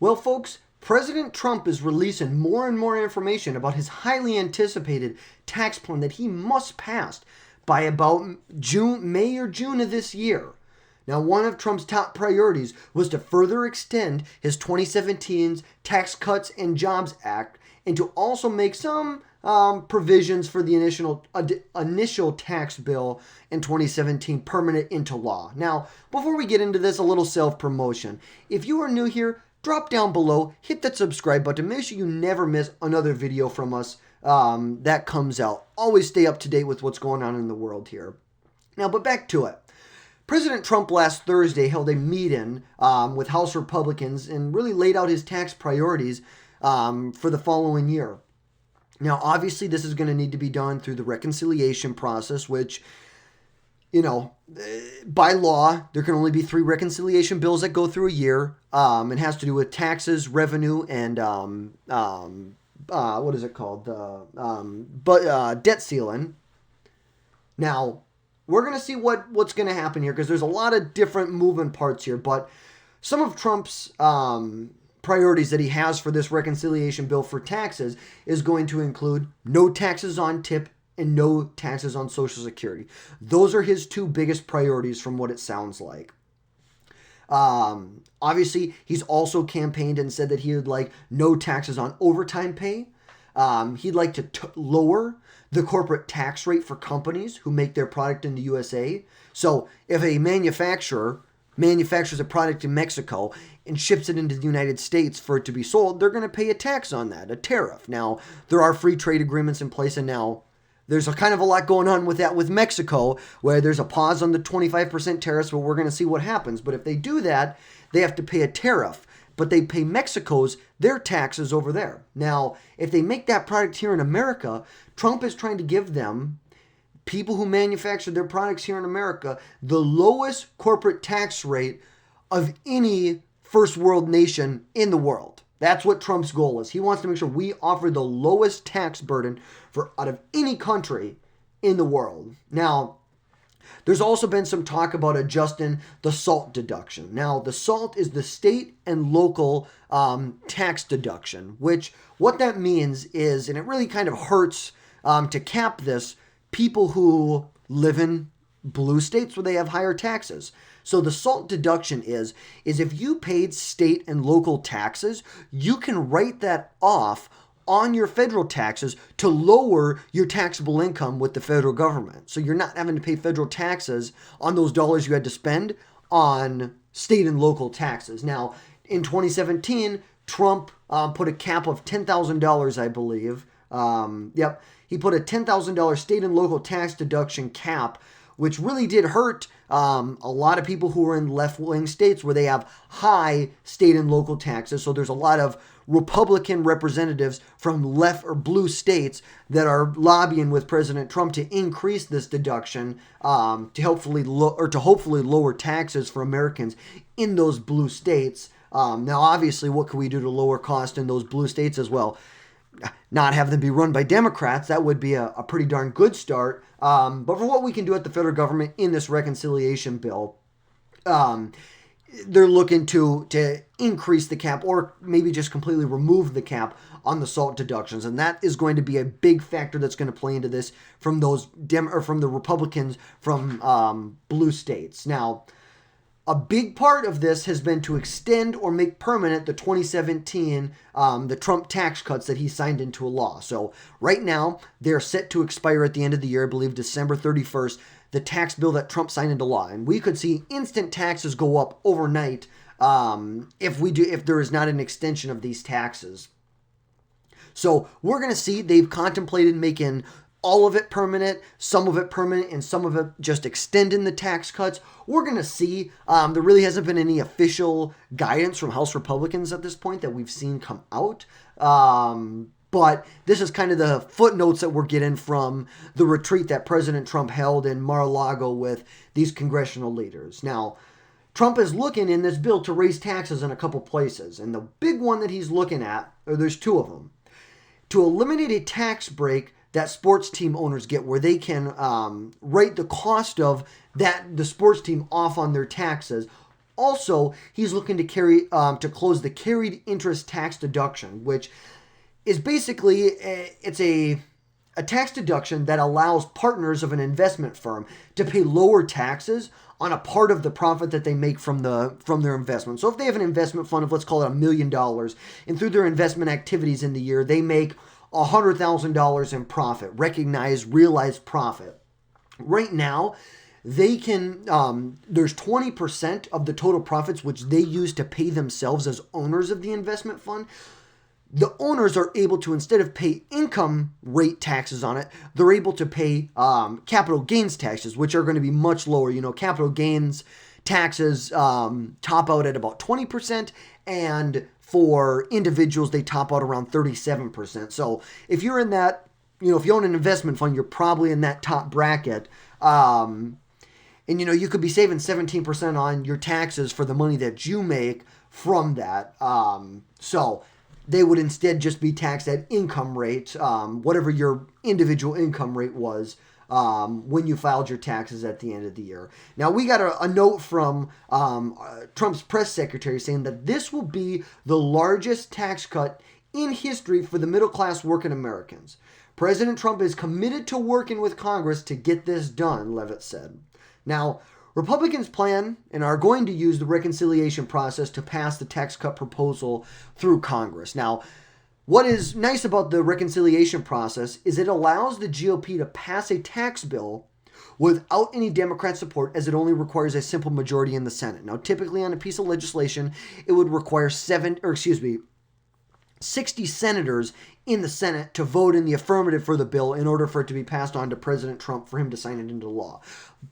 Well, folks, President Trump is releasing more and more information about his highly anticipated tax plan that he must pass by about May or June of this year. Now, one of Trump's top priorities was to further extend his 2017's Tax Cuts and Jobs Act and to also make some provisions for the initial tax bill in 2017 permanent into law. Now, before we get into this, a little self-promotion. If you are new here, drop down below, hit that subscribe button, make sure you never miss another video from us that comes out. Always stay up to date with what's going on in the world here. Now, but back to it. President Trump last Thursday held a meeting with House Republicans and really laid out his tax priorities for the following year. Now, obviously, this is going to need to be done through the reconciliation process, which, by law, there can only be 3 reconciliation bills that go through a year. It has to do with taxes, revenue, and what is it called? Debt ceiling. Now, we're going to see what's going to happen here because there's a lot of different moving parts here. But some of Trump's priorities that he has for this reconciliation bill for taxes is going to include no taxes on tip and no taxes on Social Security. Those are his 2 biggest priorities from what it sounds like. Obviously, he's also campaigned and said that he would like no taxes on overtime pay. He'd like to lower the corporate tax rate for companies who make their product in the USA. So if a manufacturer manufactures a product in Mexico and ships it into the United States for it to be sold, they're going to pay a tax on that, a tariff. Now, there are free trade agreements in place, and now there's a kind of a lot going on with that with Mexico, where there's a pause on the 25% tariffs, but we're going to see what happens. But if they do that, they have to pay a tariff, but they pay their taxes over there. Now, if they make that product here in America, Trump is trying to give them, people who manufacture their products here in America, the lowest corporate tax rate of any first world nation in the world. That's what Trump's goal is. He wants to make sure we offer the lowest tax burden out of any country in the world. Now, there's also been some talk about adjusting the SALT deduction. Now, the SALT is the state and local tax deduction, which what that means is, and it really kind of hurts to cap this, people who live in blue states where they have higher taxes. So the SALT deduction is if you paid state and local taxes, you can write that off on your federal taxes to lower your taxable income with the federal government. So you're not having to pay federal taxes on those dollars you had to spend on state and local taxes. Now, in 2017, Trump put a cap of $10,000, I believe. He put a $10,000 state and local tax deduction cap, which really did hurt a lot of people who are in left-wing states where they have high state and local taxes. So there's a lot of Republican representatives from left or blue states that are lobbying with President Trump to increase this deduction to hopefully lower taxes for Americans in those blue states. Now, obviously, what can we do to lower cost in those blue states as well? Not have them be run by Democrats. That would be a pretty darn good start. But for what we can do at the federal government in this reconciliation bill, they're looking to increase the cap or maybe just completely remove the cap on the SALT deductions. And that is going to be a big factor that's going to play into this from from the Republicans from blue states. Now, a big part of this has been to extend or make permanent the 2017, the Trump tax cuts that he signed into a law. So right now, they're set to expire at the end of the year, I believe December 31st, the tax bill that Trump signed into law. And we could see instant taxes go up overnight if there is not an extension of these taxes. So we're going to see they've contemplated making all of it permanent, some of it permanent, and some of it just extending the tax cuts. We're going to see. There really hasn't been any official guidance from House Republicans at this point that we've seen come out. But this is kind of the footnotes that we're getting from the retreat that President Trump held in Mar-a-Lago with these congressional leaders. Now, Trump is looking in this bill to raise taxes in a couple places. And the big one that he's looking at, or there's 2 of them, to eliminate a tax break that sports team owners get where they can write the cost of the sports team off on their taxes Also, he's looking to close the carried interest tax deduction, which is basically it's a tax deduction that allows partners of an investment firm to pay lower taxes on a part of the profit that they make from their investment. So if they have an investment fund of, let's call it $1 million, and through their investment activities in the year, they make $100,000 in profit, realized profit. Right now, they can, there's 20% of the total profits which they use to pay themselves as owners of the investment fund. The owners are able to, instead of pay income rate taxes on it, they're able to pay capital gains taxes, which are going to be much lower. Capital gains taxes top out at about 20%, and for individuals, they top out around 37%. So if you're in that, if you own an investment fund, you're probably in that top bracket. And, you could be saving 17% on your taxes for the money that you make from that. So they would instead just be taxed at income rate, whatever your individual income rate was when you filed your taxes at the end of the year. Now, we got a note from Trump's press secretary saying that this will be the largest tax cut in history for the middle-class working Americans. President Trump is committed to working with Congress to get this done, Levitt said. Now, Republicans plan and are going to use the reconciliation process to pass the tax cut proposal through Congress. Now, what is nice about the reconciliation process is it allows the GOP to pass a tax bill without any Democrat support, as it only requires a simple majority in the Senate. Now, typically on a piece of legislation, it would require 60 senators in the Senate to vote in the affirmative for the bill in order for it to be passed on to President Trump for him to sign it into law.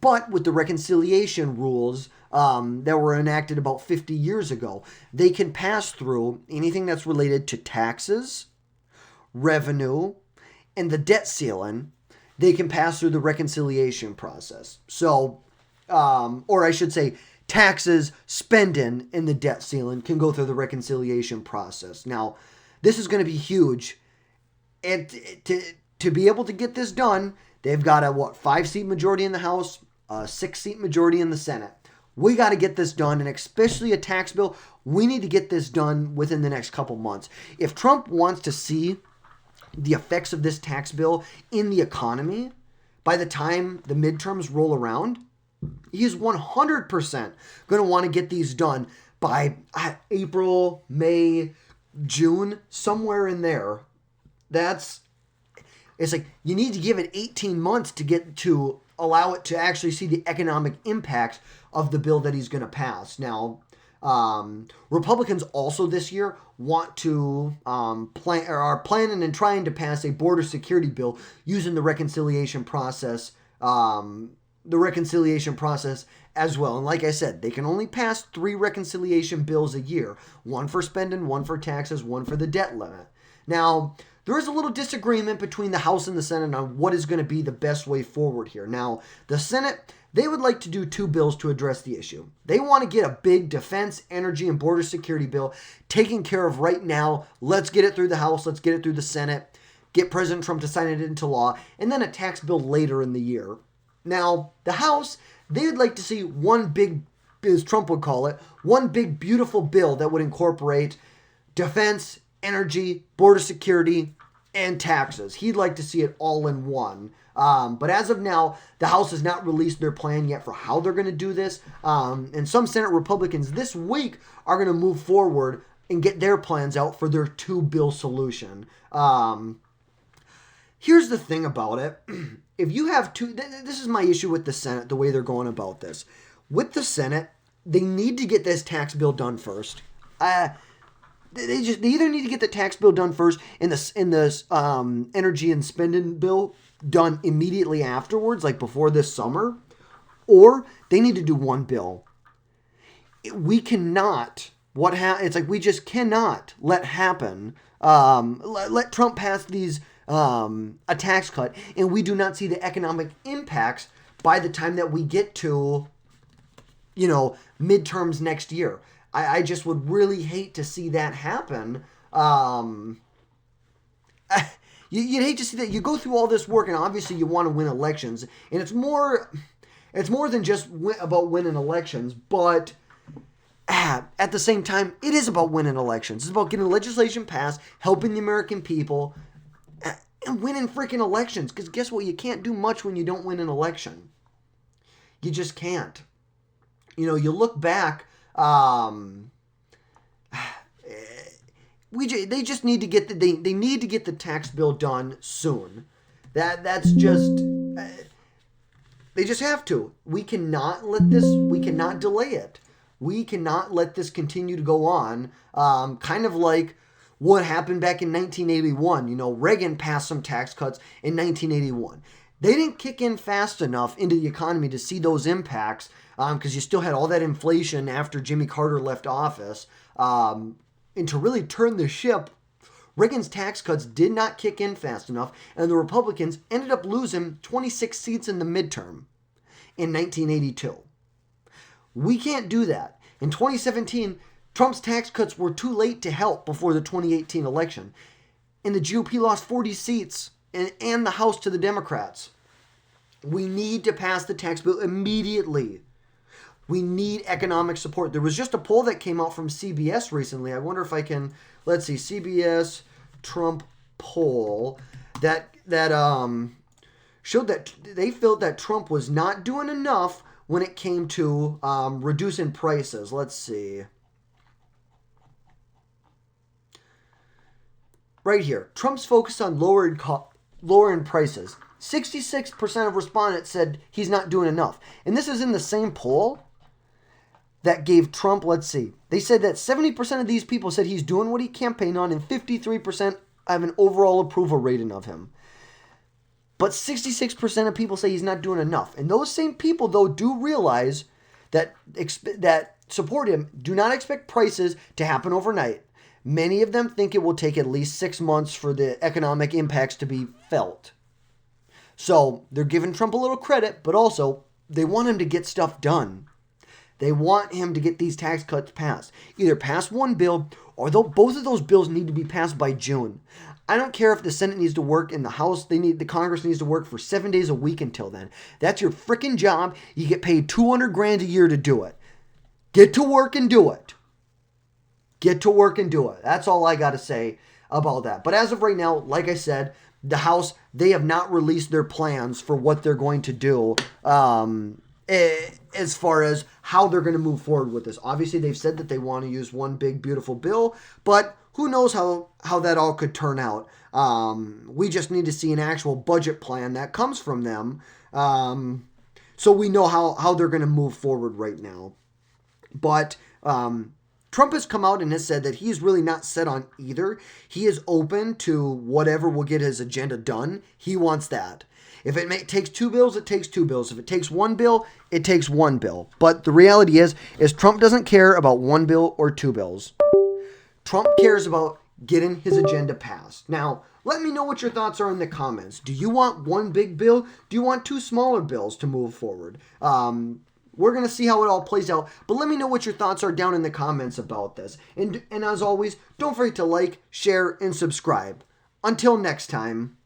But with the reconciliation rules that were enacted about 50 years ago, they can pass through anything that's related to taxes, revenue, and the debt ceiling. They can pass through the reconciliation process. So, or I should say, taxes, spending, and the debt ceiling can go through the reconciliation process. Now, this is going to be huge. And to be able to get this done, they've got a 5-seat majority in the House, a 6-seat majority in the Senate. We got to get this done, and especially a tax bill, we need to get this done within the next couple months. If Trump wants to see the effects of this tax bill in the economy by the time the midterms roll around, he's 100% going to want to get these done by April, May, June, somewhere in there. It's like you need to give it 18 months to allow it to actually see the economic impacts of the bill that he's going to pass. Now, Republicans also this year want to are planning and trying to pass a border security bill using the reconciliation process. As well. And like I said, they can only pass 3 reconciliation bills a year. One for spending, one for taxes, one for the debt limit. Now, there is a little disagreement between the House and the Senate on what is going to be the best way forward here. Now, the Senate, they would like to do 2 bills to address the issue. They want to get a big defense, energy, and border security bill taken care of right now. Let's get it through the House. Let's get it through the Senate. Get President Trump to sign it into law. And then a tax bill later in the year. Now, the House, they would like to see one big, as Trump would call it, one big beautiful bill that would incorporate defense, energy, border security, and taxes. He'd like to see it all in one. But as of now, the House has not released their plan yet for how they're going to do this. And some Senate Republicans this week are going to move forward and get their plans out for their 2-bill solution. Here's the thing about it. If you have this is my issue with the Senate, the way they're going about this. With the Senate, they need to get this tax bill done first. They either need to get the tax bill done first and this energy and spending bill done immediately afterwards, like before this summer, or they need to do one bill. We cannot. It's like we just cannot let happen. Let Trump pass these a tax cut, and we do not see the economic impacts by the time that we get to, midterms next year. I just would really hate to see that happen. You'd hate to see that. You go through all this work, and obviously you want to win elections, and it's more than just about winning elections, but at the same time, it is about winning elections. It's about getting legislation passed, helping the American people, and winning freaking elections. Because guess what? You can't do much when you don't win an election. You just can't. You know, you look back. They just need to get they need to get the tax bill done soon. That's just they just have to. We cannot delay it. We cannot let this continue to go on. Kind of like what happened back in 1981. You know, Reagan passed some tax cuts in 1981. They didn't kick in fast enough into the economy to see those impacts because you still had all that inflation after Jimmy Carter left office. And to really turn the ship, Reagan's tax cuts did not kick in fast enough, and the Republicans ended up losing 26 seats in the midterm in 1982. We can't do that. In 2017, Trump's tax cuts were too late to help before the 2018 election, and the GOP lost 40 seats and the House to the Democrats. We need to pass the tax bill immediately. We need economic support. There was just a poll that came out from CBS recently. I wonder if I can, let's see, CBS Trump poll that showed that they felt that Trump was not doing enough when it came to reducing prices. Let's see. Right here, Trump's focus on lowering prices. 66% of respondents said he's not doing enough. And this is in the same poll that gave Trump, let's see, they said that 70% of these people said he's doing what he campaigned on, and 53% have an overall approval rating of him. But 66% of people say he's not doing enough. And those same people, though, do realize that support him do not expect prices to happen overnight. Many of them think it will take at least 6 months for the economic impacts to be felt. So they're giving Trump a little credit, but also they want him to get stuff done. They want him to get these tax cuts passed. Either pass one bill, or both of those bills need to be passed by June. I don't care if the Senate needs to work in the House. The Congress needs to work for 7 days a week until then. That's your freaking job. You get paid $200,000 a year to do it. Get to work and do it. Get to work and do it. That's all I got to say about that. But as of right now, like I said, the House, they have not released their plans for what they're going to do as far as how they're going to move forward with this. Obviously, they've said that they want to use one big, beautiful bill, but who knows how that all could turn out. We just need to see an actual budget plan that comes from them so we know how they're going to move forward right now. But Trump has come out and has said that he's really not set on either. He is open to whatever will get his agenda done. He wants that. If it takes two bills, it takes two bills. If it takes one bill, it takes one bill. But the reality is Trump doesn't care about one bill or two bills. Trump cares about getting his agenda passed. Now, let me know what your thoughts are in the comments. Do you want one big bill? Do you want two smaller bills to move forward? We're going to see how it all plays out. But let me know what your thoughts are down in the comments about this. And as always, don't forget to like, share, and subscribe. Until next time.